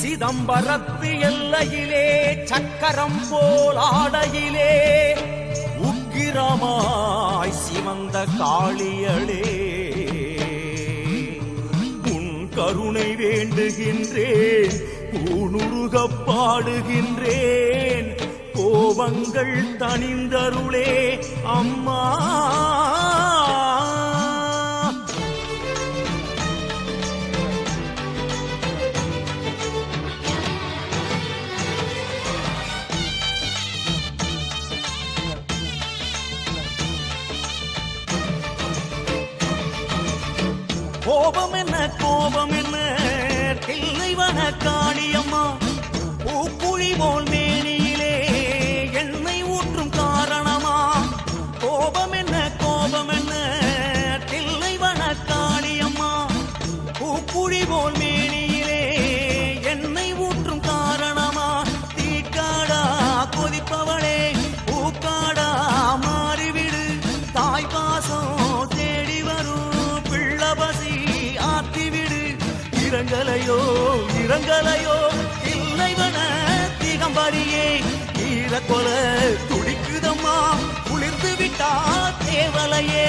சிதம்பரத்து எல்லையிலே சக்கரம் போல் ஆடையிலே உக்கிரமாய் சிவந்த காளியளே உன் கருணை வேண்டுகின்றேன், ஊனுருகப் பாடுகின்றேன், கோபங்கள் தணிந்தருளே அம்மா. கோபம் என்ன கோபம் என்ன தில்லைவன காளியம்மா, பூக்குழி போல் மேனியிலே எண்ணெய் ஊற்றும் காரணமா. கோபம் என்ன தில்லைவன காளியம்மா, பூக்குழி போல் மேனியிலே எண்ணெய் ஊற்றும் காரணமா. தீக்காடா கொதிப்பவளே பூக்காடா மாறிவிடு, தாய் பாசம் தேடி வரும் பிள்ளபசி ஆத்திவிடு. இரங்கலையோ இரங்கலையோ தில்லைவன திகம்பரியே, ஈரக்கொலை துடிக்குதம்மா குளிர்ந்து விட்டா தேவலையே.